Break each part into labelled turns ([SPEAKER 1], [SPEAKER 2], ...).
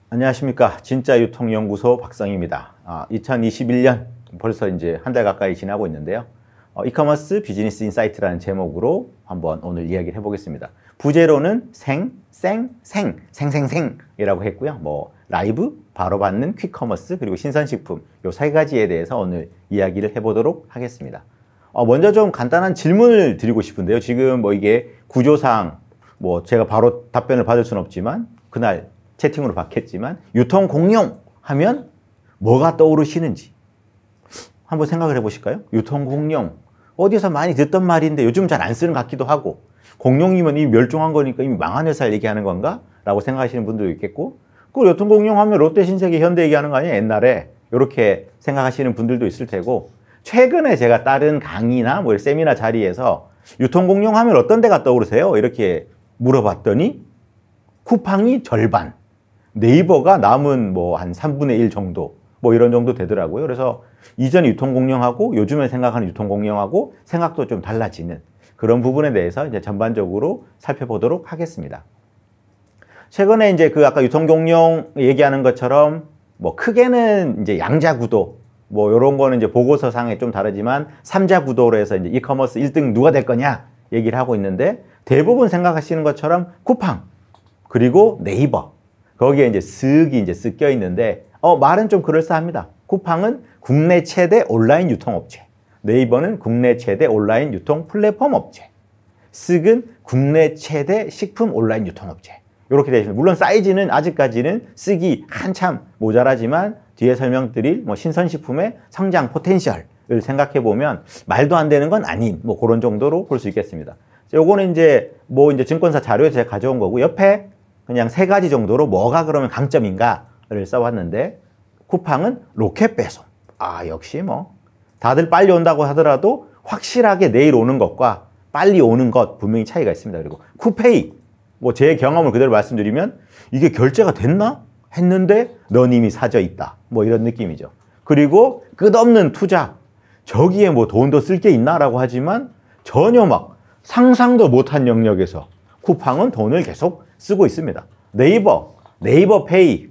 [SPEAKER 1] 안녕하십니까. 진짜유통연구소 박성희입니다. 2021년 벌써 이제 한 달 가까이 지나고 있는데요. 이커머스 비즈니스 인사이트라는 제목으로 한번 오늘 이야기를 해보겠습니다. 부제로는 생이라고 했고요. 뭐 라이브, 바로 받는 퀵커머스, 그리고 신선식품 요 세 가지에 대해서 오늘 이야기를 해보도록 하겠습니다. 먼저 좀 간단한 질문을 드리고 싶은데요. 지금 뭐 이게 구조상 뭐 제가 바로 답변을 받을 수는 없지만 그날 채팅으로 받겠지만 유통공룡 하면 뭐가 떠오르시는지 한번 생각을 해보실까요? 유통공룡 어디서 많이 듣던 말인데 요즘 잘 안 쓰는 것 같기도 하고, 공룡이면 이미 멸종한 거니까 이미 망한 회사를 얘기하는 건가? 라고 생각하시는 분들도 있겠고, 그 유통공룡 하면 롯데, 신세계, 현대 얘기하는 거 아니야? 옛날에 이렇게 생각하시는 분들도 있을 테고, 최근에 제가 다른 강의나 뭐 세미나 자리에서 유통공룡 하면 어떤 데가 떠오르세요? 이렇게 물어봤더니 쿠팡이 절반, 네이버가 남은 뭐 한 3분의 1 정도, 뭐 이런 정도 되더라고요. 그래서 이전 유통공룡하고 요즘에 생각하는 유통공룡하고 생각도 좀 달라지는 그런 부분에 대해서 이제 전반적으로 살펴보도록 하겠습니다. 최근에 이제 그 아까 유통공룡 얘기하는 것처럼 뭐 크게는 이제 양자 구도, 뭐 요런 거는 이제 보고서 상에 좀 다르지만 3자 구도로 해서 이제 이커머스 1등 누가 될 거냐 얘기를 하고 있는데, 대부분 생각하시는 것처럼 쿠팡 그리고 네이버 거기에 이제 쓱이 이제 섞여 있는데, 말은 좀 그럴싸합니다. 쿠팡은 국내 최대 온라인 유통업체, 네이버는 국내 최대 온라인 유통 플랫폼 업체, 쓱은 국내 최대 식품 온라인 유통업체. 이렇게 되어 있습니다. 물론 사이즈는 아직까지는 쓱이 한참 모자라지만 뒤에 설명드릴 뭐 신선식품의 성장 포텐셜을 생각해 보면 말도 안 되는 건 아닌 뭐 그런 정도로 볼 수 있겠습니다. 요거는 이제 뭐 이제 증권사 자료에서 제가 가져온 거고, 옆에 그냥 세 가지 정도로 뭐가 그러면 강점인가를 써왔는데, 쿠팡은 로켓 배송. 역시 뭐 다들 빨리 온다고 하더라도 확실하게 내일 오는 것과 빨리 오는 것 분명히 차이가 있습니다. 그리고 쿠페이, 뭐 제 경험을 그대로 말씀드리면 이게 결제가 됐나 했는데 넌 이미 사져 있다, 뭐 이런 느낌이죠. 그리고 끝없는 투자, 저기에 뭐 돈 더 쓸 게 있나 라고 하지만 전혀 막 상상도 못한 영역에서 쿠팡은 돈을 계속 쓰고 있습니다. 네이버 페이,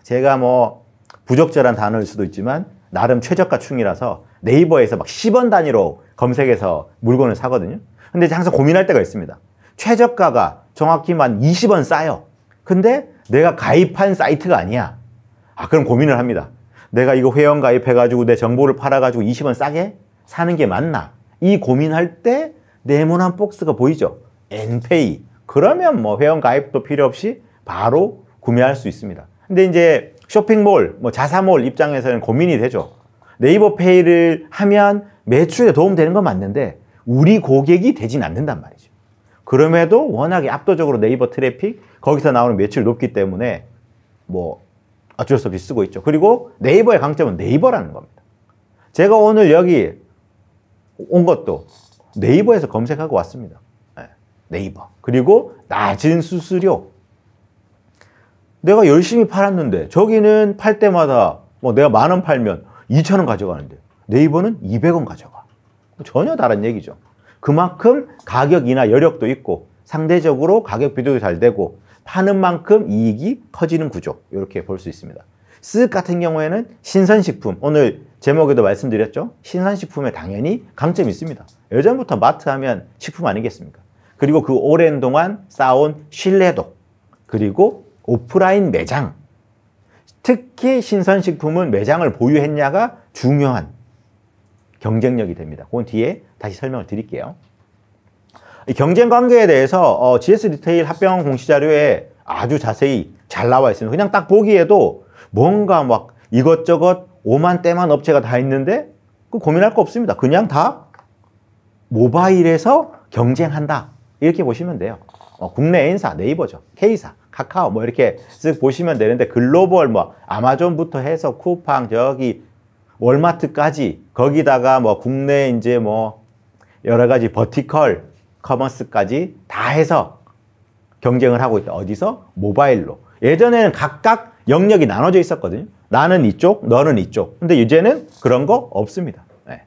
[SPEAKER 1] 제가 뭐 부적절한 단어일 수도 있지만 나름 최저가충이라서 네이버에서 막 10원 단위로 검색해서 물건을 사거든요. 근데 항상 고민할 때가 있습니다. 최저가가 정확히만 20원 싸요. 근데 내가 가입한 사이트가 아니야. 그럼 고민을 합니다. 내가 이거 회원 가입해가지고 내 정보를 팔아가지고 20원 싸게 사는 게 맞나? 이 고민할 때 네모난 박스가 보이죠? 엔페이. 그러면 뭐 회원 가입도 필요 없이 바로 구매할 수 있습니다. 근데 이제 쇼핑몰, 뭐 자사몰 입장에서는 고민이 되죠. 네이버 페이를 하면 매출에 도움되는 건 맞는데 우리 고객이 되진 않는단 말이죠. 그럼에도 워낙에 압도적으로 네이버 트래픽, 거기서 나오는 매출 높기 때문에 뭐 어쩔 수 없이 쓰고 있죠. 그리고 네이버의 강점은 네이버라는 겁니다. 제가 오늘 여기 온 것도 네이버에서 검색하고 왔습니다. 네이버. 그리고 낮은 수수료. 내가 열심히 팔았는데 저기는 팔 때마다 뭐 내가 10,000원 팔면 2,000원 가져가는데 네이버는 200원 가져가. 전혀 다른 얘기죠. 그만큼 가격이나 여력도 있고 상대적으로 가격 비교도 잘 되고 파는 만큼 이익이 커지는 구조, 이렇게 볼 수 있습니다. 쓱 같은 경우에는 신선식품, 오늘 제목에도 말씀드렸죠. 신선식품에 당연히 강점이 있습니다. 예전부터 마트 하면 식품 아니겠습니까? 그리고 그 오랜 동안 쌓아온 신뢰도, 그리고 오프라인 매장, 특히 신선식품은 매장을 보유했냐가 중요한 경쟁력이 됩니다. 그건 뒤에 다시 설명을 드릴게요. 이 경쟁 관계에 대해서 GS 리테일 합병 공시자료에 아주 자세히 잘 나와 있습니다. 그냥 딱 보기에도 뭔가 막 이것저것 오만 때만 업체가 다 있는데 그 고민할 거 없습니다. 그냥 다 모바일에서 경쟁한다, 이렇게 보시면 돼요. 국내 N사, 네이버죠. K사, 카카오 뭐 이렇게 쓱 보시면 되는데, 글로벌 뭐 아마존부터 해서 쿠팡, 저기 월마트까지, 거기다가 뭐 국내 이제 뭐 여러 가지 버티컬 커머스까지 다 해서 경쟁을 하고 있다. 어디서? 모바일로. 예전에는 각각 영역이 나눠져 있었거든요. 나는 이쪽, 너는 이쪽. 근데 이제는 그런 거 없습니다. 네.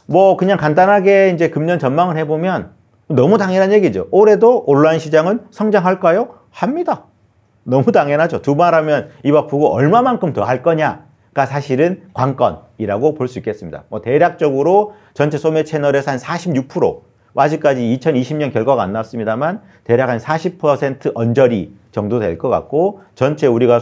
[SPEAKER 1] 뭐 그냥 간단하게 이제 금년 전망을 해보면 너무 당연한 얘기죠. 올해도 온라인 시장은 성장할까요? 합니다. 너무 당연하죠. 두 말 하면 입 아프고 얼마만큼 더 할 거냐가 사실은 관건이라고 볼 수 있겠습니다. 뭐 대략적으로 전체 소매 채널에서 한 46%, 아직까지 2020년 결과가 안 나왔습니다만 대략 한 40% 언저리 정도 될 것 같고, 전체 우리가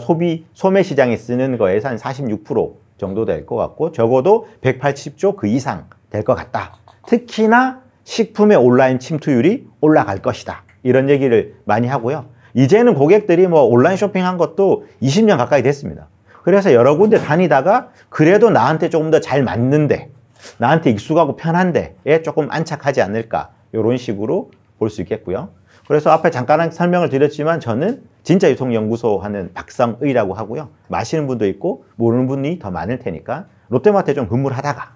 [SPEAKER 1] 소매 시장에 쓰는 거에서 한 46% 정도 될 것 같고, 적어도 180조 그 이상 될 것 같다. 특히나 식품의 온라인 침투율이 올라갈 것이다. 이런 얘기를 많이 하고요. 이제는 고객들이 뭐 온라인 쇼핑한 것도 20년 가까이 됐습니다. 그래서 여러 군데 다니다가 그래도 나한테 조금 더 잘 맞는데, 나한테 익숙하고 편한데에 조금 안착하지 않을까, 이런 식으로 볼 수 있겠고요. 그래서 앞에 잠깐 설명을 드렸지만 저는 진짜 유통연구소 하는 박성의라고 하고요. 마시는 분도 있고 모르는 분이 더 많을 테니까 롯데마트에 좀 근무를 하다가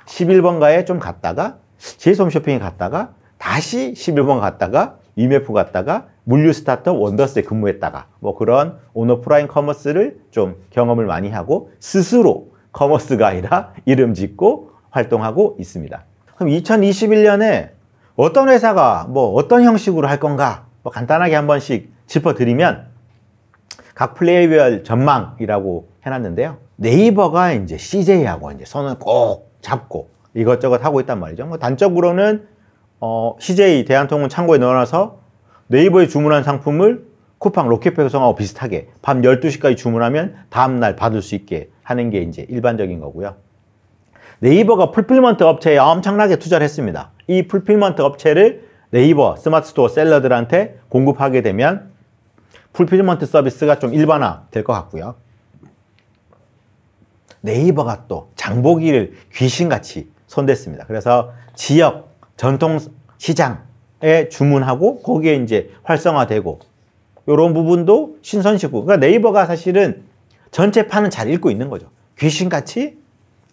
[SPEAKER 1] 11번가에 좀 갔다가 GS홈쇼핑에 갔다가 다시 11번 갔다가 이메프 갔다가 물류 스타트업 원더스에 근무했다가 뭐 그런 온오프라인 커머스를 좀 경험을 많이 하고 스스로 커머스가 아니라 이름 짓고 활동하고 있습니다. 그럼 2021년에 어떤 회사가 뭐 어떤 형식으로 할 건가 뭐 간단하게 한 번씩 짚어드리면, 각 플레이별 전망이라고 해놨는데요. 네이버가 이제 CJ하고 이제 손을 꼭 잡고 이것저것 하고 있단 말이죠. 뭐 단적으로는 CJ 대한통운 창고에 넣어놔서 네이버에 주문한 상품을 쿠팡 로켓 배송하고 비슷하게 밤 12시까지 주문하면 다음날 받을 수 있게 하는 게 이제 일반적인 거고요. 네이버가 풀필먼트 업체에 엄청나게 투자를 했습니다. 이 풀필먼트 업체를 네이버 스마트 스토어 셀러들한테 공급하게 되면 풀필먼트 서비스가 좀 일반화 될 것 같고요. 네이버가 또 장보기를 귀신같이 손댔습니다. 그래서 지역 전통 시장에 주문하고 거기에 이제 활성화되고, 이런 부분도 신선식품. 그러니까 네이버가 사실은 전체 판은 잘 읽고 있는 거죠. 귀신같이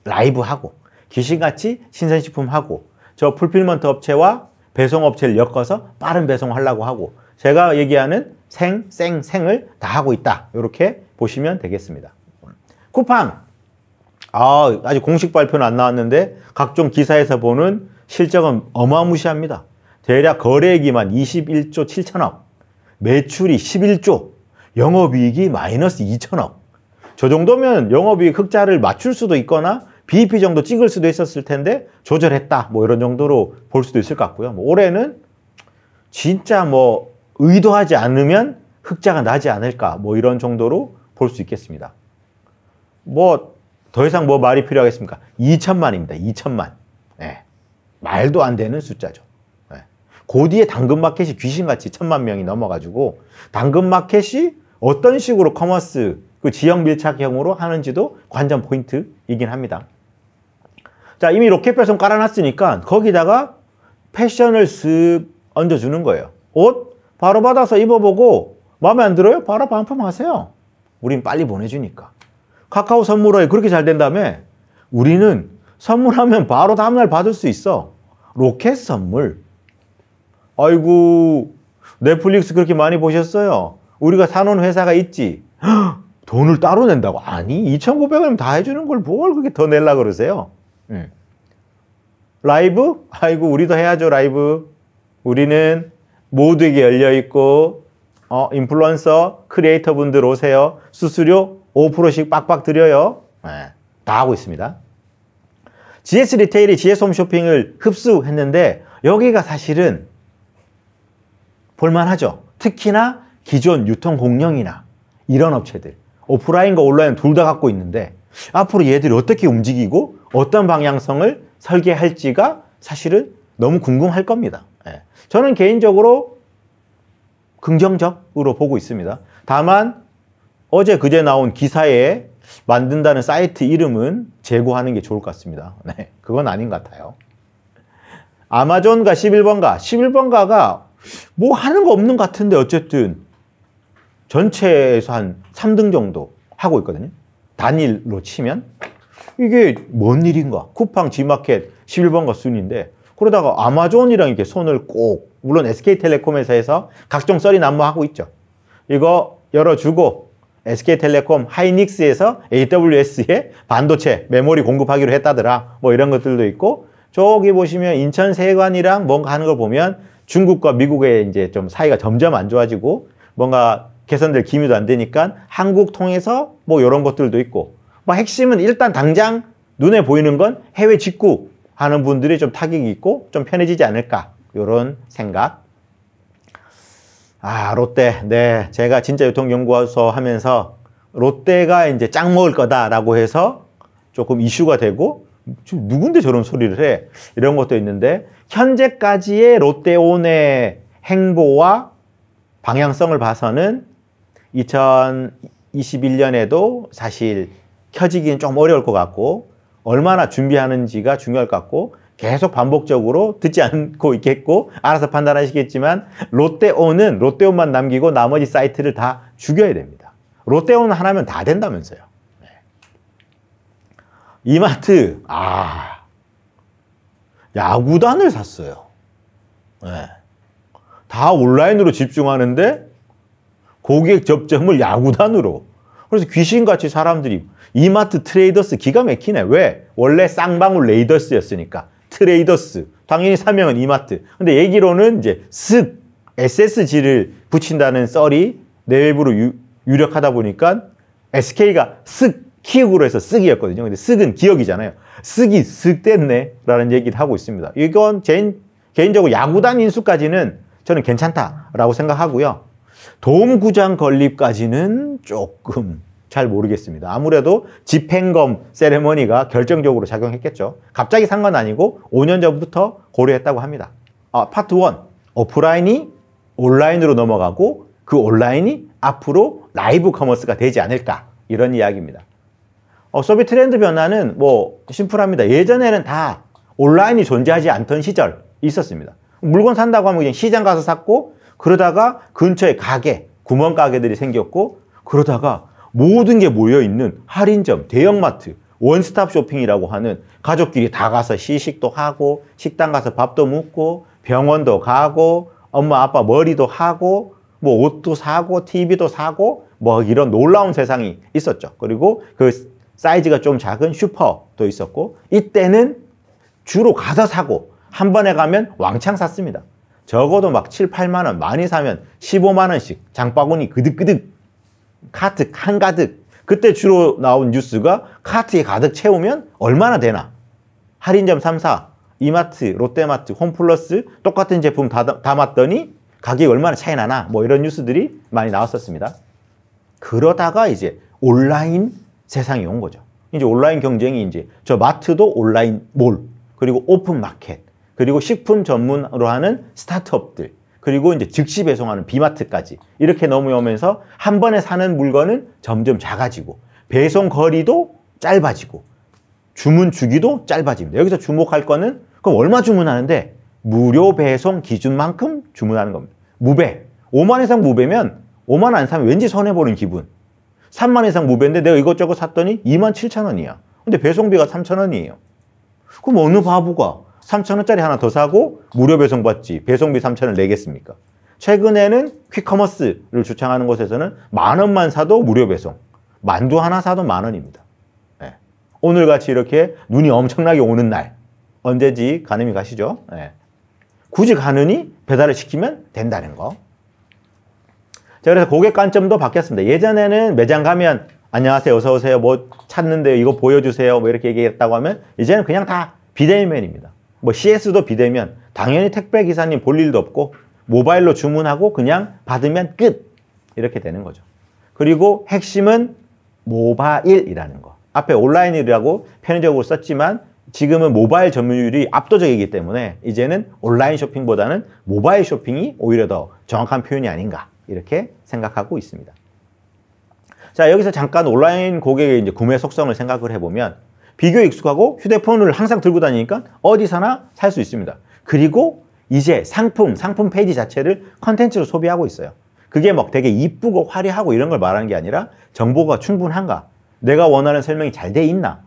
[SPEAKER 1] 라이브하고 귀신같이 신선식품하고 저 풀필먼트 업체와 배송업체를 엮어서 빠른 배송하려고 하고, 제가 얘기하는 생을 다 하고 있다. 이렇게 보시면 되겠습니다. 쿠팡, 아직 공식 발표는 안 나왔는데 각종 기사에서 보는 실적은 어마무시합니다. 대략 거래액이만 21조 7천억, 매출이 11조, 영업이익이 마이너스 2천억. 저 정도면 영업이익 흑자를 맞출 수도 있거나 BEP 정도 찍을 수도 있었을 텐데 조절했다, 뭐 이런 정도로 볼 수도 있을 것 같고요. 뭐 올해는 진짜 뭐 의도하지 않으면 흑자가 나지 않을까, 뭐 이런 정도로 볼 수 있겠습니다. 뭐 더 이상 뭐 말이 필요하겠습니까? 2천만입니다. 2천만. 네. 말도 안 되는 숫자죠. 네. 그 뒤에 당근마켓이 귀신같이 1,000만 명이 넘어가지고, 당근마켓이 어떤 식으로 커머스 그 지역 밀착형으로 하는지도 관전 포인트이긴 합니다. 자, 이미 로켓 배송 깔아놨으니까 거기다가 패션을 쓱 얹어주는 거예요. 옷 바로 받아서 입어보고 마음에 안 들어요? 바로 반품하세요. 우린 빨리 보내주니까. 카카오 선물에 그렇게 잘 된다며? 우리는 선물하면 바로 다음날 받을 수 있어. 로켓 선물. 아이고, 넷플릭스 그렇게 많이 보셨어요? 우리가 사놓은 회사가 있지. 돈을 따로 낸다고? 아니, 2,900원이면 다 해주는 걸 뭘 그렇게 더 내려고 그러세요? 라이브? 아이고, 우리도 해야죠, 라이브. 우리는 모두에게 열려있고, 인플루언서, 크리에이터 분들 오세요. 수수료 5%씩 빡빡 드려요. 네, 다 하고 있습니다. GS 리테일이 GS 홈쇼핑을 흡수했는데, 여기가 사실은 볼만하죠. 특히나 기존 유통공룡이나 이런 업체들, 오프라인과 온라인 둘 다 갖고 있는데, 앞으로 얘들이 어떻게 움직이고 어떤 방향성을 설계할지가 사실은 너무 궁금할 겁니다. 네. 저는 개인적으로 긍정적으로 보고 있습니다. 다만 어제 그제 나온 기사에 만든다는 사이트 이름은 제고하는 게 좋을 것 같습니다. 네, 그건 아닌 것 같아요. 아마존과 11번가가 뭐 하는 거 없는 것 같은데 어쨌든 전체에서 한 3등 정도 하고 있거든요. 단일로 치면. 이게 뭔 일인가? 쿠팡, G마켓, 11번가 순위인데, 그러다가 아마존이랑 이렇게 손을 꼭, 물론 SK텔레콤에서 해서 각종 썰이 난무하고 있죠. 이거 열어주고 SK텔레콤 하이닉스에서 AWS에 반도체, 메모리 공급하기로 했다더라. 뭐 이런 것들도 있고, 저기 보시면 인천 세관이랑 뭔가 하는 걸 보면 중국과 미국의 이제 좀 사이가 점점 안 좋아지고 뭔가 개선될 기미도 안 되니까 한국 통해서 뭐 이런 것들도 있고, 뭐 핵심은 일단 당장 눈에 보이는 건 해외 직구하는 분들이 좀 타격이 있고 좀 편해지지 않을까, 이런 생각. 아, 롯데. 네, 제가 진짜 유통연구소 하면서 롯데가 이제 짱 먹을 거다라고 해서 조금 이슈가 되고, 지금 누군데 저런 소리를 해? 이런 것도 있는데, 현재까지의 롯데온의 행보와 방향성을 봐서는 2021년에도 사실 켜지기는 좀 어려울 것 같고, 얼마나 준비하는지가 중요할 것 같고, 계속 반복적으로 듣지 않고 있겠고, 알아서 판단하시겠지만, 롯데온은 롯데온만 남기고 나머지 사이트를 다 죽여야 됩니다. 롯데온 하나면 다 된다면서요. 네. 이마트, 야구단을 샀어요. 네. 다 온라인으로 집중하는데 고객 접점을 야구단으로. 그래서 귀신같이 사람들이, 이마트 트레이더스 기가 막히네. 왜? 원래 쌍방울 레이더스였으니까. 트레이더스. 당연히 사명은 이마트. 근데 얘기로는 이제 SSG를 붙인다는 썰이 내외부로 유력하다 보니까 SK가 키읔으로 해서 쓱이었거든요. 근데 쓱은 기억이잖아요. 쓱이 쓱 됐네 라는 얘기를 하고 있습니다. 이건 개인적으로 야구단 인수까지는 저는 괜찮다라고 생각하고요. 도움구장 건립까지는 조금 잘 모르겠습니다. 아무래도 집행검 세레머니가 결정적으로 작용했겠죠. 갑자기 산 건 아니고 5년 전부터 고려했다고 합니다. 파트 1. 오프라인이 온라인으로 넘어가고 그 온라인이 앞으로 라이브 커머스가 되지 않을까, 이런 이야기입니다. 소비 트렌드 변화는 뭐 심플합니다. 예전에는 다 온라인이 존재하지 않던 시절 있었습니다. 물건 산다고 하면 그냥 시장 가서 샀고, 그러다가 근처에 가게, 구멍가게들이 생겼고, 그러다가 모든 게 모여있는 할인점, 대형마트, 원스톱 쇼핑이라고 하는, 가족끼리 다 가서 시식도 하고, 식당 가서 밥도 먹고, 병원도 가고, 엄마 아빠 머리도 하고, 뭐 옷도 사고, TV도 사고, 뭐 이런 놀라운 세상이 있었죠. 그리고 그 사이즈가 좀 작은 슈퍼도 있었고, 이때는 주로 가서 사고, 한 번에 가면 왕창 샀습니다. 적어도 막 7, 8만 원, 많이 사면 15만 원씩 장바구니 그득그득, 카트 한가득. 그때 주로 나온 뉴스가 카트에 가득 채우면 얼마나 되나. 할인점 3사, 이마트, 롯데마트, 홈플러스 똑같은 제품 담았더니 가격이 얼마나 차이 나나, 뭐 이런 뉴스들이 많이 나왔었습니다. 그러다가 이제 온라인 세상이 온 거죠. 이제 온라인 경쟁이, 이제 저 마트도 온라인 몰, 그리고 오픈 마켓, 그리고 식품 전문으로 하는 스타트업들, 그리고 이제 즉시 배송하는 비마트까지 이렇게 넘어오면서 한 번에 사는 물건은 점점 작아지고, 배송 거리도 짧아지고, 주문 주기도 짧아집니다. 여기서 주목할 거는, 그럼 얼마 주문하는데? 무료 배송 기준만큼 주문하는 겁니다. 무배. 5만 이상 무배면 5만 안 사면 왠지 손해보는 기분. 3만 이상 무배인데 내가 이것저것 샀더니 2만 7천 원이야. 근데 배송비가 3천 원이에요. 그럼 어느 바보가 3천 원짜리 하나 더 사고 무료 배송 받지 배송비 3천 원 내겠습니까? 최근에는 퀵커머스를 주창하는 곳에서는 10,000원만 사도 무료 배송, 만두 하나 사도 10,000원입니다. 네. 오늘같이 이렇게 눈이 엄청나게 오는 날, 언제지 가늠이 가시죠? 네. 굳이 가느니 배달을 시키면 된다는 거. 자, 그래서 고객 관점도 바뀌었습니다. 예전에는 매장 가면 안녕하세요, 어서 오세요, 뭐 찾는데요, 이거 보여주세요, 뭐 이렇게 얘기했다고 하면 이제는 그냥 다 비대면입니다. 뭐 CS도 비대면, 당연히 택배 기사님 볼 일도 없고 모바일로 주문하고 그냥 받으면 끝, 이렇게 되는 거죠. 그리고 핵심은 모바일이라는 거. 앞에 온라인이라고 편의적으로 썼지만 지금은 모바일 점유율이 압도적이기 때문에 이제는 온라인 쇼핑보다는 모바일 쇼핑이 오히려 더 정확한 표현이 아닌가, 이렇게 생각하고 있습니다. 자, 여기서 잠깐 온라인 고객의 이제 구매 속성을 생각을 해보면, 비교에 익숙하고 휴대폰을 항상 들고 다니니까 어디서나 살 수 있습니다. 그리고 이제 상품 페이지 자체를 컨텐츠로 소비하고 있어요. 그게 막 되게 이쁘고 화려하고 이런 걸 말하는 게 아니라 정보가 충분한가? 내가 원하는 설명이 잘 돼 있나?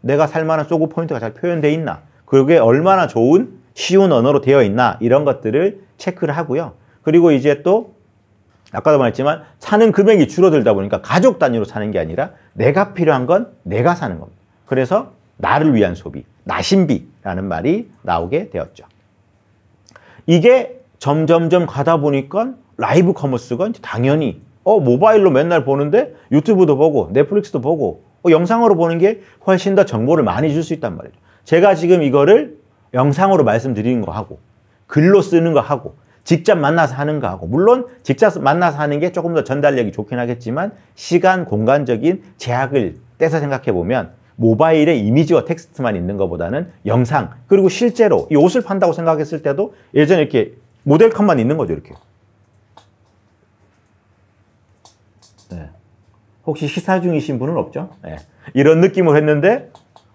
[SPEAKER 1] 내가 살만한 소구 포인트가 잘 표현돼 있나? 그게 얼마나 좋은 쉬운 언어로 되어 있나? 이런 것들을 체크를 하고요. 그리고 이제 또 아까도 말했지만 사는 금액이 줄어들다 보니까 가족 단위로 사는 게 아니라 내가 필요한 건 내가 사는 겁니다. 그래서 나를 위한 소비, 나신비라는 말이 나오게 되었죠. 이게 점점점 가다 보니까 라이브 커머스가 당연히 모바일로 맨날 보는데 유튜브도 보고 넷플릭스도 보고 영상으로 보는 게 훨씬 더 정보를 많이 줄 수 있단 말이죠. 제가 지금 이거를 영상으로 말씀드리는 거 하고 글로 쓰는 거 하고 직접 만나서 하는 거 하고 물론 직접 만나서 하는 게 조금 더 전달력이 좋긴 하겠지만 시간, 공간적인 제약을 떼서 생각해 보면 모바일에 이미지와 텍스트만 있는 것보다는 영상 그리고 실제로 이 옷을 판다고 생각했을 때도 예전에 이렇게 모델컷만 있는 거죠. 이렇게. 네. 혹시 시사 중이신 분은 없죠? 네. 이런 느낌을 했는데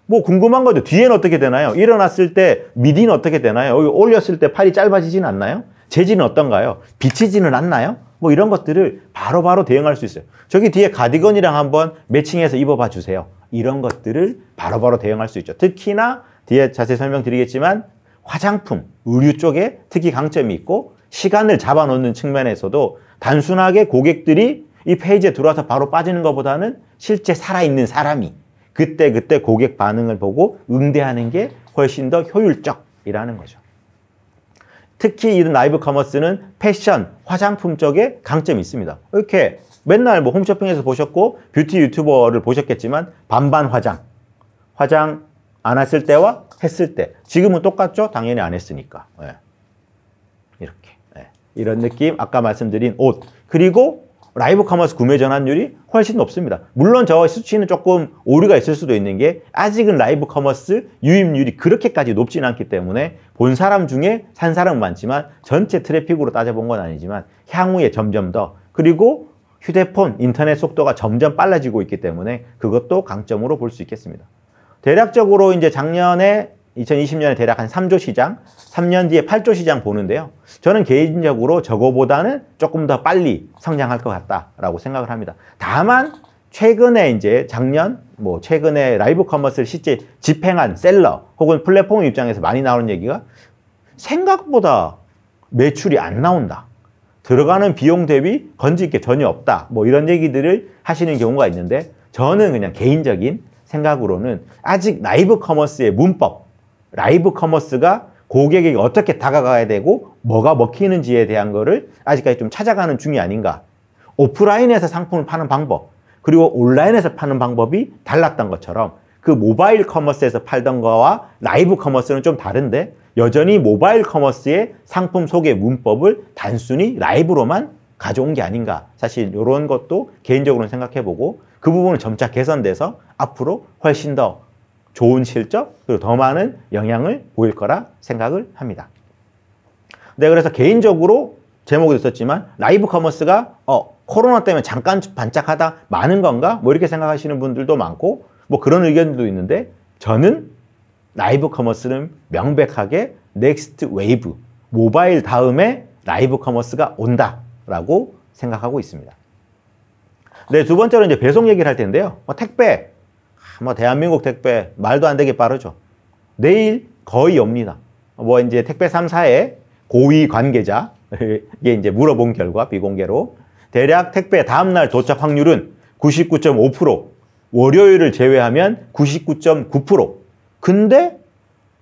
[SPEAKER 1] 뭐 궁금한 거죠. 뒤에는 어떻게 되나요? 일어났을 때 미디는 어떻게 되나요? 올렸을 때 팔이 짧아지진 않나요? 재질은 어떤가요? 비치지는 않나요? 뭐 이런 것들을 바로바로 대응할 수 있어요. 저기 뒤에 가디건이랑 한번 매칭해서 입어봐 주세요. 이런 것들을 바로바로 대응할 수 있죠. 특히나 뒤에 자세히 설명드리겠지만 화장품, 의류 쪽에 특히 강점이 있고 시간을 잡아놓는 측면에서도 단순하게 고객들이 이 페이지에 들어와서 바로 빠지는 것보다는 실제 살아있는 사람이 그때 고객 반응을 보고 응대하는 게 훨씬 더 효율적이라는 거죠. 특히 이런 라이브 커머스는 패션, 화장품 쪽에 강점이 있습니다. 이렇게 맨날 뭐 홈쇼핑에서 보셨고 뷰티 유튜버를 보셨겠지만 반반 화장 안 했을 때와 했을 때 지금은 똑같죠? 당연히 안 했으니까. 네. 이렇게 네. 이런 느낌 아까 말씀드린 옷 그리고 라이브 커머스 구매 전환율이 훨씬 높습니다. 물론 저 수치는 조금 오류가 있을 수도 있는 게 아직은 라이브 커머스 유입률이 그렇게까지 높지는 않기 때문에 본 사람 중에 산 사람은 많지만 전체 트래픽으로 따져본 건 아니지만 향후에 점점 더 그리고 휴대폰, 인터넷 속도가 점점 빨라지고 있기 때문에 그것도 강점으로 볼 수 있겠습니다. 대략적으로 이제 작년에 2020년에 대략 한 3조 시장, 3년 뒤에 8조 시장 보는데요. 저는 개인적으로 저거보다는 조금 더 빨리 성장할 것 같다라고 생각을 합니다. 다만 최근에 이제 작년 최근에 라이브 커머스를 실제 집행한 셀러 혹은 플랫폼 입장에서 많이 나오는 얘기가 생각보다 매출이 안 나온다. 들어가는 비용 대비 건질 게 전혀 없다. 뭐 이런 얘기들을 하시는 경우가 있는데 저는 그냥 개인적인 생각으로는 아직 라이브 커머스의 문법, 라이브 커머스가 고객에게 어떻게 다가가야 되고 뭐가 먹히는지에 대한 거를 아직까지 좀 찾아가는 중이 아닌가. 오프라인에서 상품을 파는 방법 그리고 온라인에서 파는 방법이 달랐던 것처럼 그 모바일 커머스에서 팔던 거와 라이브 커머스는 좀 다른데 여전히 모바일 커머스의 상품 소개 문법을 단순히 라이브로만 가져온 게 아닌가. 사실 이런 것도 개인적으로는 생각해보고 그 부분은 점차 개선돼서 앞으로 훨씬 더 좋은 실적 그리고 더 많은 영향을 보일 거라 생각을 합니다. 네, 그래서 개인적으로 제목에도 있었지만 라이브 커머스가 코로나 때문에 잠깐 반짝하다 많은 건가? 뭐 이렇게 생각하시는 분들도 많고 뭐 그런 의견도 있는데 저는 라이브 커머스는 명백하게 넥스트 웨이브 모바일 다음에 라이브 커머스가 온다라고 생각하고 있습니다. 네, 두 번째로 이제 배송 얘기를 할 텐데요. 택배 대한민국 택배 말도 안 되게 빠르죠. 내일 거의 옵니다. 이제 택배 3사의 고위 관계자에게 이제 물어본 결과 비공개로 대략 택배 다음날 도착 확률은 99.5%, 월요일을 제외하면 99.9%. 근데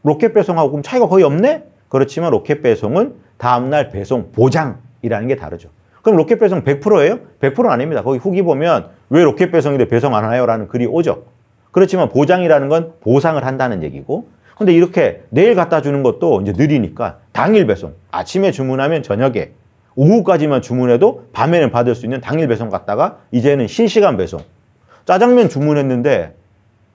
[SPEAKER 1] 로켓 배송하고 그럼 차이가 거의 없네? 그렇지만 로켓 배송은 다음날 배송 보장이라는 게 다르죠. 그럼 로켓 배송 100%예요? 100%는 아닙니다. 거기 후기 보면 왜 로켓 배송인데 배송 안 하나요? 라는 글이 오죠. 그렇지만 보장이라는 건 보상을 한다는 얘기고 근데 이렇게 내일 갖다 주는 것도 이제 느리니까 당일 배송 아침에 주문하면 저녁에 오후까지만 주문해도 밤에는 받을 수 있는 당일 배송 갔다가 이제는 실시간 배송 짜장면 주문했는데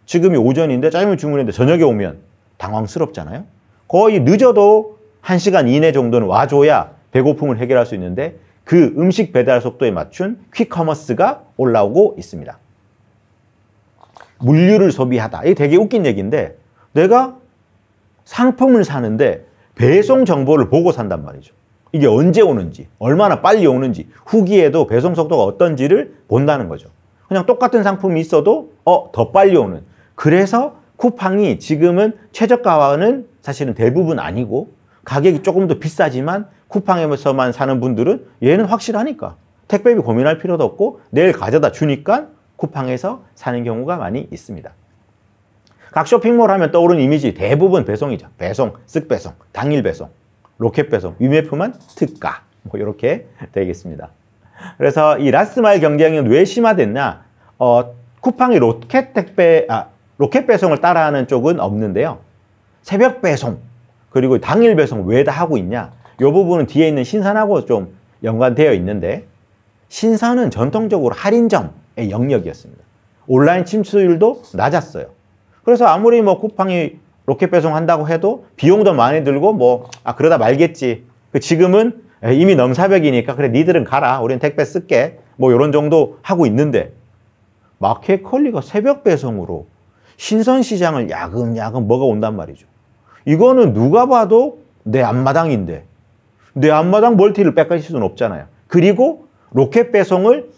[SPEAKER 1] 지금이 오전인데 짜장면 주문했는데 저녁에 오면 당황스럽잖아요. 거의 늦어도 1시간 이내 정도는 와줘야 배고픔을 해결할 수 있는데 그 음식 배달 속도에 맞춘 퀵커머스가 올라오고 있습니다. 물류를 소비하다. 이게 되게 웃긴 얘기인데 내가 상품을 사는데 배송 정보를 보고 산단 말이죠. 이게 언제 오는지, 얼마나 빨리 오는지, 후기에도 배송 속도가 어떤지를 본다는 거죠. 그냥 똑같은 상품이 있어도 더 빨리 오는. 그래서 쿠팡이 지금은 최저가와는 사실은 대부분 아니고 가격이 조금 더 비싸지만 쿠팡에서만 사는 분들은 얘는 확실하니까 택배비 고민할 필요도 없고 내일 가져다 주니까 쿠팡에서 사는 경우가 많이 있습니다. 각 쇼핑몰 하면 떠오르는 이미지 대부분 배송이죠. 배송, 쓱 배송, 당일 배송, 로켓 배송, 위메프만 특가. 뭐 이렇게 되겠습니다. 그래서 이 라스트마일 경쟁은 왜 심화됐나? 쿠팡이 로켓 배송을 따라하는 쪽은 없는데요. 새벽 배송, 그리고 당일 배송 왜 다 하고 있냐? 이 부분은 뒤에 있는 신선하고 좀 연관되어 있는데, 신선은 전통적으로 할인점의 영역이었습니다. 온라인 침투율도 낮았어요. 그래서 아무리 뭐 쿠팡이 로켓 배송한다고 해도 비용도 많이 들고 그러다 말겠지. 지금은 이미 넘사벽이니까 그래 니들은 가라. 우리는 택배 쓸게. 뭐 이런 정도 하고 있는데, 마켓컬리가 새벽 배송으로 신선 시장을 야금야금 먹어온단 말이죠. 이거는 누가 봐도 내 앞마당인데 내 앞마당 멀티를 뺏길 수는 없잖아요. 그리고 로켓 배송을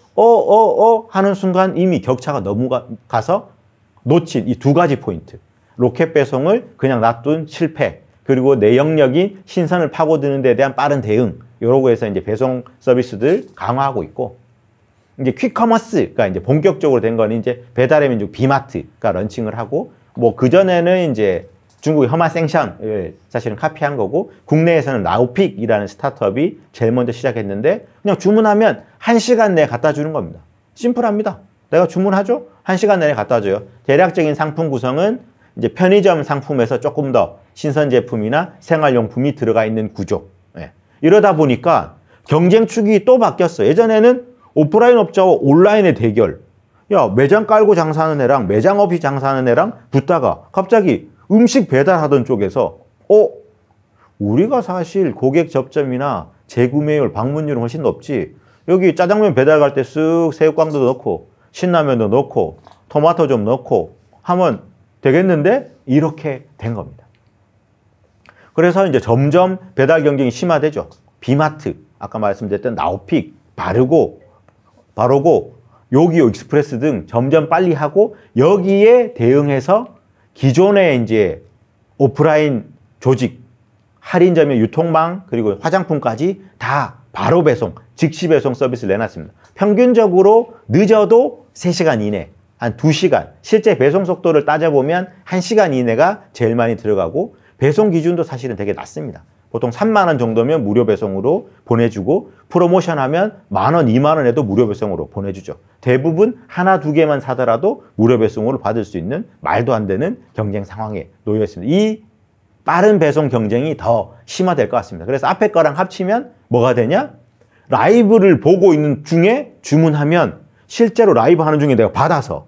[SPEAKER 1] 하는 순간 이미 격차가 넘어가서 놓친 이 두 가지 포인트. 로켓 배송을 그냥 놔둔 실패, 그리고 내 영역인 신선을 파고드는 데 대한 빠른 대응, 이러고 해서 이제 배송 서비스들 강화하고 있고, 이제 퀵커머스가 이제 본격적으로 된 건 이제 배달의 민족 비마트가 런칭을 하고, 뭐 그전에는 이제 중국의 허마생샹을 사실은 카피한 거고, 국내에서는 라오픽이라는 스타트업이 제일 먼저 시작했는데, 그냥 주문하면 1시간 내에 갖다 주는 겁니다. 심플합니다. 내가 주문하죠? 1시간 내에 갖다 줘요. 대략적인 상품 구성은 이제 편의점 상품에서 조금 더 신선 제품이나 생활용품이 들어가 있는 구조. 이러다 보니까 경쟁축이 또 바뀌었어요. 예전에는 오프라인 업자와 온라인의 대결. 야, 매장 깔고 장사하는 애랑 매장 없이 장사하는 애랑 붙다가 갑자기 음식 배달하던 쪽에서 우리가 사실 고객 접점이나 재구매율, 방문율은 훨씬 높지. 여기 짜장면 배달 갈 때 쓱 새우깡도 넣고 신라면도 넣고 토마토 좀 넣고 하면 되겠는데, 이렇게 된 겁니다. 그래서 이제 점점 배달 경쟁이 심화되죠. 비마트, 아까 말씀드렸던 나우픽, 바르고, 요기요 익스프레스 등 점점 빨리 하고, 여기에 대응해서 기존의 이제 오프라인 조직, 할인점의 유통망, 그리고 화장품까지 다 바로 배송, 즉시 배송 서비스를 내놨습니다. 평균적으로 늦어도 3시간 이내, 한 2시간, 실제 배송 속도를 따져보면 1시간 이내가 제일 많이 들어가고, 배송 기준도 사실은 되게 낮습니다. 보통 3만 원 정도면 무료 배송으로 보내주고, 프로모션 하면 10,000원, 2만 원에도 무료 배송으로 보내주죠. 대부분 하나, 두 개만 사더라도 무료 배송으로 받을 수 있는 말도 안 되는 경쟁 상황에 놓여 있습니다. 이 빠른 배송 경쟁이 더 심화될 것 같습니다. 그래서 앞에 거랑 합치면 뭐가 되냐? 라이브를 보고 있는 중에 주문하면 실제로 라이브 하는 중에 내가 받아서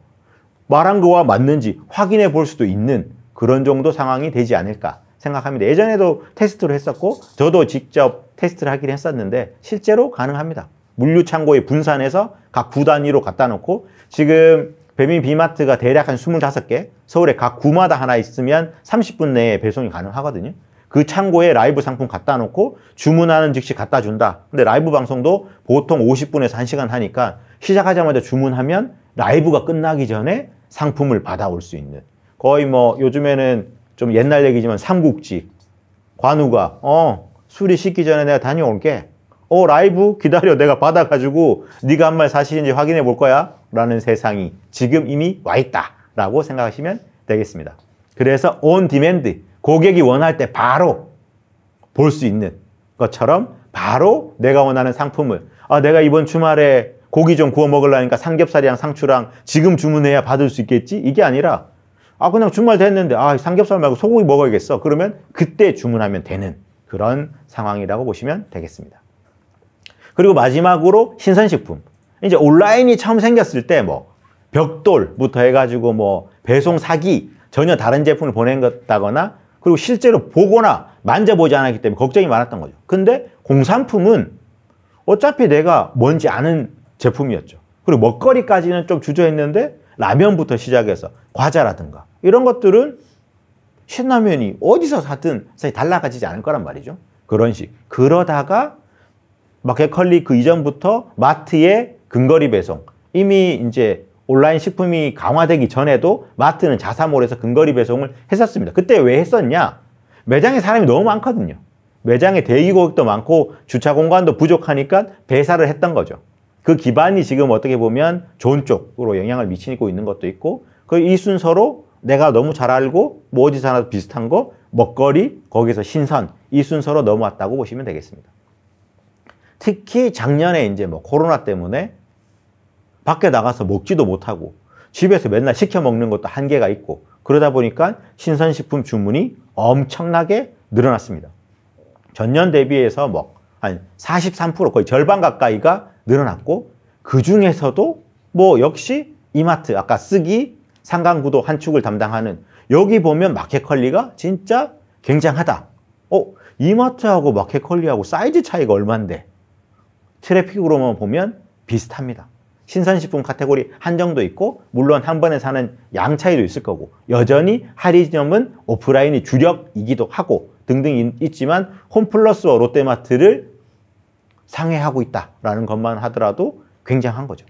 [SPEAKER 1] 말한 거와 맞는지 확인해 볼 수도 있는 그런 정도 상황이 되지 않을까 생각합니다. 예전에도 테스트를 했었고, 저도 직접 테스트를 하긴 했었는데 실제로 가능합니다. 물류창고에 분산해서 각 구 단위로 갖다 놓고, 지금 배민 비마트가 대략 한 25개, 서울에 각 구마다 하나 있으면 30분 내에 배송이 가능하거든요. 그 창고에 라이브 상품 갖다 놓고 주문하는 즉시 갖다 준다. 근데 라이브 방송도 보통 50분에서 1시간 하니까 시작하자마자 주문하면 라이브가 끝나기 전에 상품을 받아올 수 있는, 거의 뭐 요즘에는 좀 옛날 얘기지만 삼국지, 관우가 수리 씻기 전에 내가 다녀올게. 라이브 기다려, 내가 받아가지고 네가 한 말 사실인지 확인해 볼 거야 라는 세상이 지금 이미 와 있다 라고 생각하시면 되겠습니다. 그래서 온 디맨드, 고객이 원할 때 바로 볼 수 있는 것처럼 바로 내가 원하는 상품을, 내가 이번 주말에 고기 좀 구워 먹으려니까 삼겹살이랑 상추랑 지금 주문해야 받을 수 있겠지? 이게 아니라 그냥 주말 됐는데 삼겹살 말고 소고기 먹어야겠어. 그러면 그때 주문하면 되는 그런 상황이라고 보시면 되겠습니다. 그리고 마지막으로 신선식품. 이제 온라인이 처음 생겼을 때 뭐 벽돌부터 해가지고 뭐 배송 사기, 전혀 다른 제품을 보낸다거나, 그리고 실제로 보거나 만져보지 않았기 때문에 걱정이 많았던 거죠. 근데 공산품은 어차피 내가 뭔지 아는 제품이었죠. 그리고 먹거리까지는 좀 주저했는데 라면부터 시작해서 과자라든가 이런 것들은 신라면이 어디서 사든 사실 달라가지지 않을 거란 말이죠. 그런 식. 그러다가 마켓컬리 그 이전부터 마트의 근거리 배송, 이미 이제 온라인 식품이 강화되기 전에도 마트는 자사몰에서 근거리 배송을 했었습니다. 그때 왜 했었냐? 매장에 사람이 너무 많거든요. 매장에 대기 고객도 많고 주차 공간도 부족하니까 배사를 했던 거죠. 그 기반이 지금 어떻게 보면 좋은 쪽으로 영향을 미치고 있는 것도 있고, 이 순서로 내가 너무 잘 알고 뭐 어디서 하나 비슷한 거, 먹거리, 거기서 신선, 이 순서로 넘어왔다고 보시면 되겠습니다. 특히 작년에 이제 뭐 코로나 때문에 밖에 나가서 먹지도 못하고 집에서 맨날 시켜 먹는 것도 한계가 있고 그러다 보니까 신선식품 주문이 엄청나게 늘어났습니다. 전년 대비해서 뭐 한 43% 거의 절반 가까이가 늘어났고 그 중에서도 뭐 역시 이마트, 아까 쓰기, 상강구도 한 축을 담당하는 여기 보면 마켓컬리가 진짜 굉장하다. 이마트하고 마켓컬리하고 사이즈 차이가 얼만데 트래픽으로만 보면 비슷합니다. 신선식품 카테고리 한정도 있고 물론 한 번에 사는 양 차이도 있을 거고 여전히 할인점은 오프라인이 주력이기도 하고 등등 있지만 홈플러스와 롯데마트를 상회하고 있다라는 것만 하더라도 굉장한 거죠.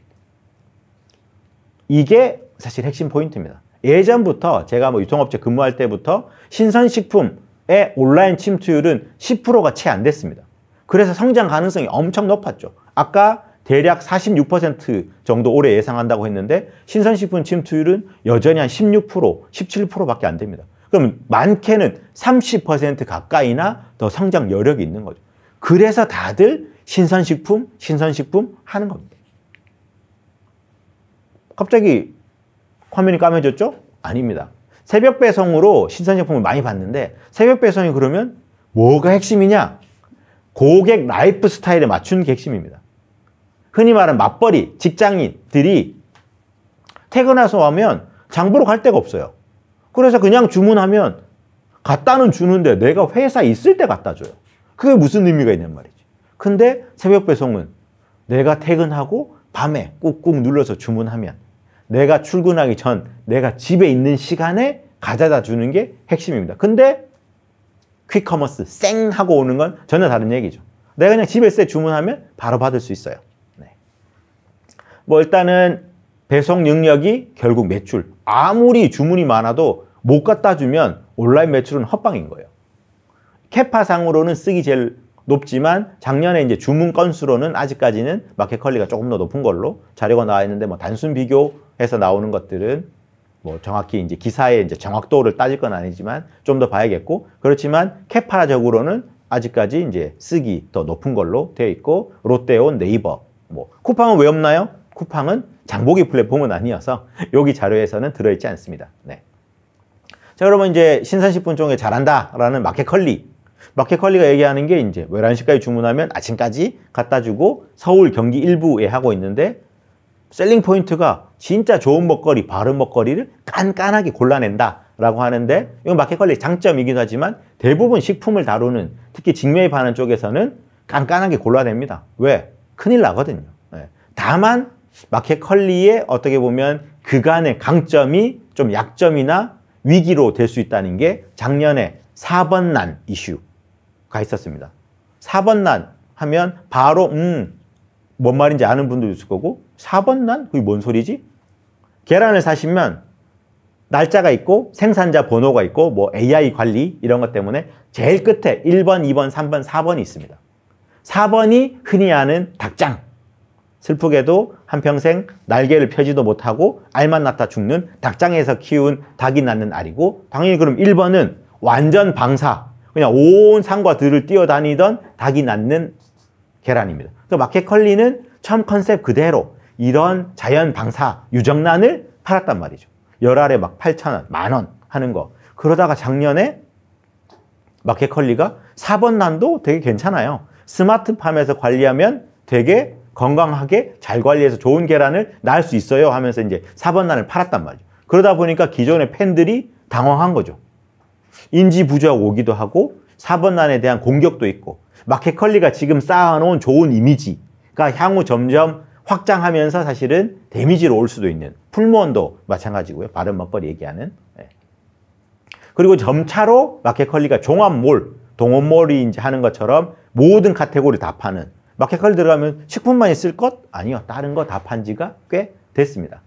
[SPEAKER 1] 이게 사실 핵심 포인트입니다. 예전부터 제가 뭐 유통업체 근무할 때부터 신선식품의 온라인 침투율은 10%가 채 안 됐습니다. 그래서 성장 가능성이 엄청 높았죠. 아까 대략 46% 정도 올해 예상한다고 했는데 신선식품 침투율은 여전히 한 16%, 17%밖에 안 됩니다. 그럼 많게는 30% 가까이나 더 성장 여력이 있는 거죠. 그래서 다들 신선식품 하는 겁니다. 갑자기 화면이 까매졌죠? 아닙니다. 새벽 배송으로 신선식품을 많이 봤는데 새벽 배송이 그러면 뭐가 핵심이냐? 고객 라이프 스타일에 맞춘 게 핵심입니다. 흔히 말하는 맞벌이 직장인들이 퇴근해서 하면 장 보러 갈 데가 없어요. 그래서 그냥 주문하면 갖다는 주는데 내가 회사 있을 때 갖다 줘요. 그게 무슨 의미가 있냔 말이지. 근데 새벽 배송은 내가 퇴근하고 밤에 꾹꾹 눌러서 주문하면 내가 출근하기 전 내가 집에 있는 시간에 가져다 주는 게 핵심입니다. 근데 퀵커머스 쌩 하고 오는 건 전혀 다른 얘기죠. 내가 그냥 집에 있을 때 주문하면 바로 받을 수 있어요. 네. 뭐 일단은 배송 능력이 결국 매출, 아무리 주문이 많아도 못 갖다 주면 온라인 매출은 헛방인 거예요. 캐파상으로는 쓰기 제일 높지만 작년에 이제 주문 건수로는 아직까지는 마켓컬리가 조금 더 높은 걸로 자료가 나와 있는데 뭐 단순 비교해서 나오는 것들은 뭐 정확히 이제 기사의 이제 정확도를 따질 건 아니지만 좀 더 봐야겠고 그렇지만 캐파적으로는 아직까지 이제 쓰기 더 높은 걸로 되어 있고 롯데온, 네이버 뭐 쿠팡은 왜 없나요? 쿠팡은 장보기 플랫폼은 아니어서 여기 자료에서는 들어있지 않습니다. 네. 자, 그러면 이제 신선식품 쪽에 잘한다라는 마켓컬리가 얘기하는 게 이제 11시까지 주문하면 아침까지 갖다 주고 서울, 경기 일부에 하고 있는데 셀링 포인트가 진짜 좋은 먹거리, 바른 먹거리를 깐깐하게 골라낸다라고 하는데 이건 마켓컬리의 장점이기도 하지만 대부분 식품을 다루는 특히 직매입하는 쪽에서는 깐깐하게 골라냅니다. 왜? 큰일 나거든요. 네. 다만 마켓컬리의 어떻게 보면 그간의 강점이 좀 약점이나 위기로 될 수 있다는 게 작년에 4번난 이슈가 있었습니다. 4번난 하면 바로 뭔 말인지 아는 분도 있을 거고 4번난? 그게 뭔 소리지? 계란을 사시면 날짜가 있고 생산자 번호가 있고 뭐 AI 관리 이런 것 때문에 제일 끝에 1번, 2번, 3번, 4번이 있습니다. 4번이 흔히 아는 닭장. 슬프게도 한평생 날개를 펴지도 못하고 알만 낳다 죽는 닭장에서 키운 닭이 낳는 알이고 당연히 그럼 1번은 완전 방사. 그냥 온 산과 들을 뛰어다니던 닭이 낳는 계란입니다. 그래서 마켓컬리는 처음 컨셉 그대로 이런 자연 방사 유정란을 팔았단 말이죠. 열알에 막 8,000원, 만원 하는 거. 그러다가 작년에 마켓컬리가 4번 난도 되게 괜찮아요. 스마트팜에서 관리하면 되게 건강하게 잘 관리해서 좋은 계란을 낳을 수 있어요 하면서 이제 4번 난을 팔았단 말이죠. 그러다 보니까 기존의 팬들이 당황한 거죠. 인지 부조가 오기도 하고 4번 난에 대한 공격도 있고 마켓컬리가 지금 쌓아놓은 좋은 이미지가 향후 점점 확장하면서 사실은 데미지로 올 수도 있는 풀무원도 마찬가지고요. 바른 먹거리 얘기하는. 그리고 점차로 마켓컬리가 종합몰, 동원몰이 이제 하는 것처럼 모든 카테고리 다 파는 마켓컬리 들어가면 식품만 있을 것? 아니요. 다른 거 다 판 지가 꽤 됐습니다.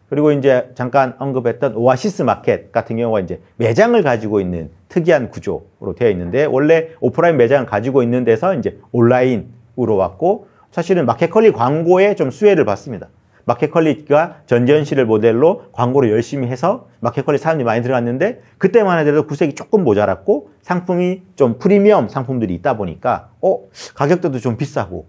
[SPEAKER 1] 그리고 이제 잠깐 언급했던 오아시스 마켓 같은 경우가 이제 매장을 가지고 있는 특이한 구조로 되어 있는데 원래 오프라인 매장을 가지고 있는 데서 이제 온라인으로 왔고 사실은 마켓컬리 광고에 좀 수혜를 받습니다. 마켓컬리가 전지현 씨를 모델로 광고를 열심히 해서 마켓컬리 사람들이 많이 들어갔는데 그때만 해도 구색이 조금 모자랐고 상품이 좀 프리미엄 상품들이 있다 보니까 가격대도 좀 비싸고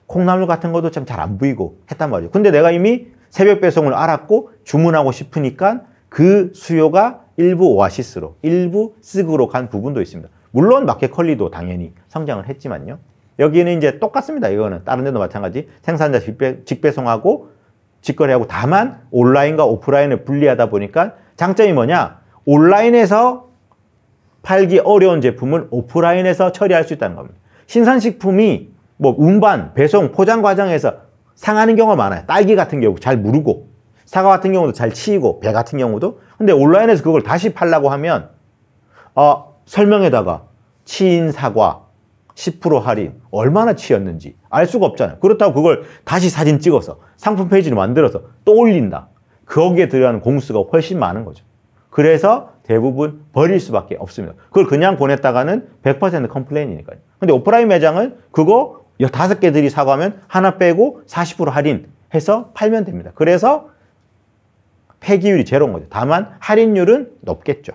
[SPEAKER 1] 콩나물 같은 것도 참 잘 안 보이고 했단 말이에요. 근데 내가 이미 새벽 배송을 알았고 주문하고 싶으니까 그 수요가 일부 오아시스로, 일부 쓱으로 간 부분도 있습니다. 물론 마켓컬리도 당연히 성장을 했지만요. 여기는 이제 똑같습니다. 이거는 다른 데도 마찬가지. 생산자 직배송하고 직거래하고 다만 온라인과 오프라인을 분리하다 보니까 장점이 뭐냐? 온라인에서 팔기 어려운 제품을 오프라인에서 처리할 수 있다는 겁니다. 신선식품이 뭐 운반, 배송, 포장 과정에서 상하는 경우가 많아요. 딸기 같은 경우 잘 무르고 사과 같은 경우도 잘 치이고 배 같은 경우도. 근데 온라인에서 그걸 다시 팔려고 하면 설명에다가 치인 사과 10% 할인 얼마나 치였는지 알 수가 없잖아요. 그렇다고 그걸 다시 사진 찍어서 상품 페이지를 만들어서 또 올린다. 거기에 들어가는 공수가 훨씬 많은 거죠. 그래서 대부분 버릴 수밖에 없습니다. 그걸 그냥 보냈다가는 100% 컴플레인이니까요. 근데 오프라인 매장은 그거 5개들이 사과하면 하나 빼고 40% 할인해서 팔면 됩니다. 그래서 폐기율이 제로인 거죠. 다만 할인율은 높겠죠.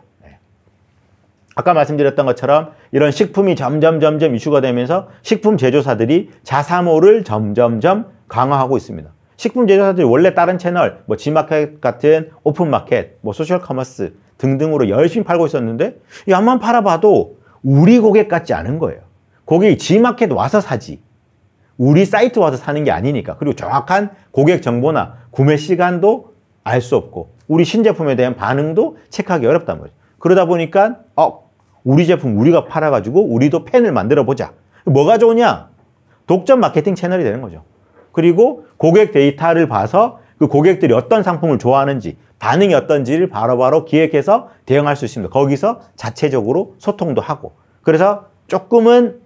[SPEAKER 1] 아까 말씀드렸던 것처럼 이런 식품이 점점 이슈가 되면서 식품 제조사들이 자사모를 점점 강화하고 있습니다. 식품 제조사들이 원래 다른 채널, 뭐 G마켓 같은 오픈마켓, 뭐 소셜 커머스 등등으로 열심히 팔고 있었는데 야만 팔아봐도 우리 고객 같지 않은 거예요. 고객이 G마켓 와서 사지. 우리 사이트 와서 사는 게 아니니까. 그리고 정확한 고객 정보나 구매 시간도 알 수 없고 우리 신제품에 대한 반응도 체크하기 어렵단 말이죠. 그러다 보니까 우리 제품 우리가 팔아가지고 우리도 팬을 만들어 보자. 뭐가 좋으냐? 독점 마케팅 채널이 되는 거죠. 그리고 고객 데이터를 봐서 그 고객들이 어떤 상품을 좋아하는지 반응이 어떤지를 바로바로 기획해서 대응할 수 있습니다. 거기서 자체적으로 소통도 하고 그래서 조금은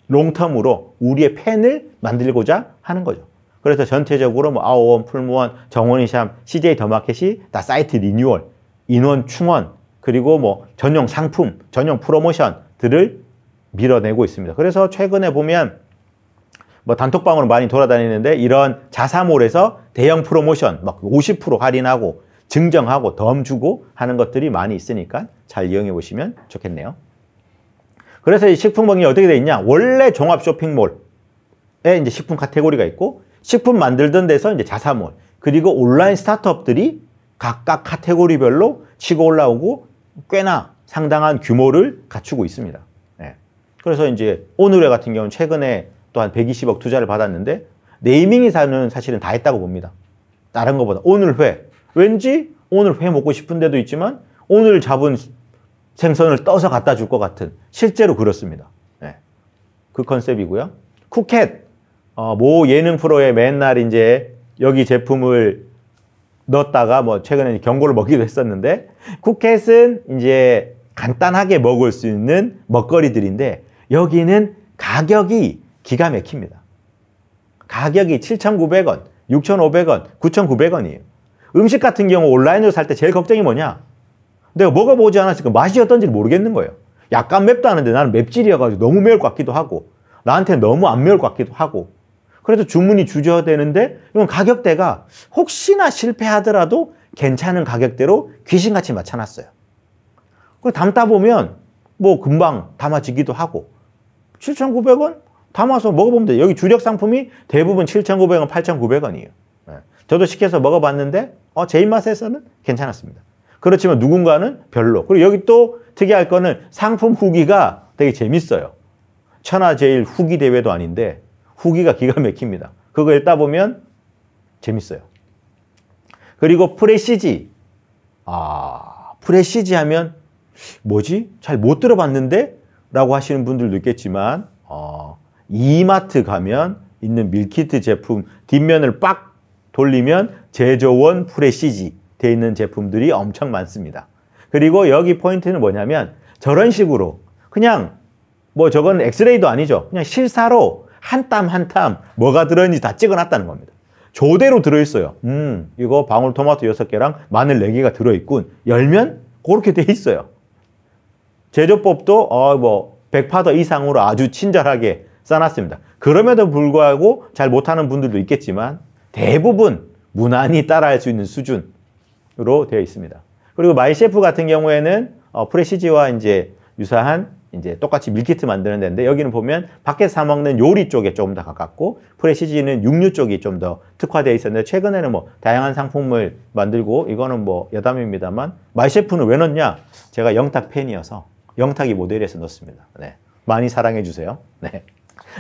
[SPEAKER 1] 롱텀으로 우리의 팬을 만들고자 하는 거죠. 그래서 전체적으로 뭐 아오원, 풀무원, 정원이샴, CJ 더마켓이 다 사이트 리뉴얼, 인원 충원 그리고 뭐 전용 상품, 전용 프로모션들을 밀어내고 있습니다. 그래서 최근에 보면 뭐 단톡방으로 많이 돌아다니는데 이런 자사몰에서 대형 프로모션 막 50% 할인하고 증정하고 덤 주고 하는 것들이 많이 있으니까 잘 이용해 보시면 좋겠네요. 그래서 이 식품방이 어떻게 돼 있냐? 원래 종합 쇼핑몰에 이제 식품 카테고리가 있고 식품 만들던 데서 이제 자사몰 그리고 온라인 스타트업들이 각각 카테고리별로 치고 올라오고 꽤나 상당한 규모를 갖추고 있습니다. 네. 그래서 이제 오늘회 같은 경우는 최근에 또한 120억 투자를 받았는데 네이밍이사는 사실은 다 했다고 봅니다. 다른 것보다 오늘회 왠지 오늘 회 먹고 싶은 데도 있지만 오늘 잡은 생선을 떠서 갖다 줄 것 같은 실제로 그렇습니다. 네. 그 컨셉이고요. 쿠켓 모 예능 프로에 맨날 이제 여기 제품을 넣었다가 뭐 최근에 경고를 먹기도 했었는데 쿠켓은 이제 간단하게 먹을 수 있는 먹거리들인데 여기는 가격이 기가 막힙니다. 가격이 7,900원, 6,500원, 9,900원이에요. 음식 같은 경우 온라인으로 살 때 제일 걱정이 뭐냐? 내가 먹어보지 않았으니까 맛이 어떤지 모르겠는 거예요. 약간 맵다 하는데 나는 맵찔이어가지고 너무 매울 것 같기도 하고 나한테는 너무 안 매울 것 같기도 하고 그래도 주문이 주저되는데 이건 가격대가 혹시나 실패하더라도 괜찮은 가격대로 귀신같이 맞춰놨어요. 그리고 담다 보면 뭐 금방 담아지기도 하고 7,900원? 담아서 먹어보면 돼요. 여기 주력 상품이 대부분 7,900원, 8,900원이에요. 저도 시켜서 먹어봤는데 제 입맛에서는 괜찮았습니다. 그렇지만 누군가는 별로. 그리고 여기 또 특이할 거는 상품 후기가 되게 재밌어요. 천하제일 후기 대회도 아닌데 후기가 기가 막힙니다. 그거 읽다 보면 재밌어요. 그리고 프레시지. 프레시지 하면 뭐지? 잘 못 들어봤는데? 라고 하시는 분들도 있겠지만 이마트 가면 있는 밀키트 제품 뒷면을 빡 돌리면 제조원 프레시지 되어 있는 제품들이 엄청 많습니다. 그리고 여기 포인트는 뭐냐면 저런 식으로 그냥 뭐 저건 엑스레이도 아니죠. 그냥 실사로 한 땀 한 땀 뭐가 들어있는지 다 찍어놨다는 겁니다. 조대로 들어있어요. 이거 방울토마토 6개랑 마늘 4개가 들어있군. 열면 그렇게 돼 있어요. 제조법도 뭐 100파더 이상으로 아주 친절하게 써놨습니다. 그럼에도 불구하고 잘 못하는 분들도 있겠지만 대부분 무난히 따라할 수 있는 수준으로 되어 있습니다. 그리고 마이셰프 같은 경우에는 프레시지와 이제 유사한 이제 똑같이 밀키트 만드는 데인데 여기는 보면 밖에서 사 먹는 요리 쪽에 조금 더 가깝고 프레시지는 육류 쪽이 좀 더 특화되어 있었는데 최근에는 뭐 다양한 상품을 만들고 이거는 뭐 여담입니다만 마이셰프는 왜 넣냐? 제가 영탁 팬이어서 영탁이 모델에서 넣습니다. 네. 많이 사랑해 주세요. 네.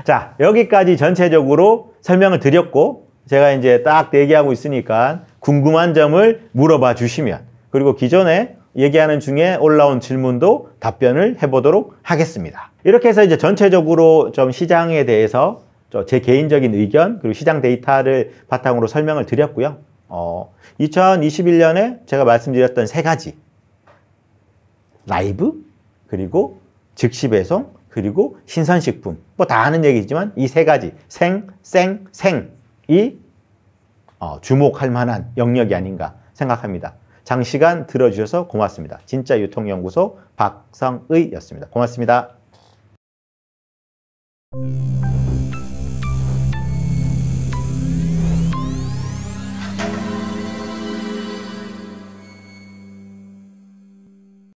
[SPEAKER 1] 자, 여기까지 전체적으로 설명을 드렸고 제가 이제 딱 대기하고 있으니까 궁금한 점을 물어봐 주시면 그리고 기존에 얘기하는 중에 올라온 질문도 답변을 해보도록 하겠습니다. 이렇게 해서 이제 전체적으로 좀 시장에 대해서 제 개인적인 의견 그리고 시장 데이터를 바탕으로 설명을 드렸고요. 2021년에 제가 말씀드렸던 세 가지 라이브 그리고 즉시 배송 그리고 신선식품 뭐 다 아는 얘기지만 이 세 가지 생, 생, 생이 주목할 만한 영역이 아닌가 생각합니다. 장시간 들어주셔서 고맙습니다. 진짜 유통연구소 박성의였습니다. 고맙습니다.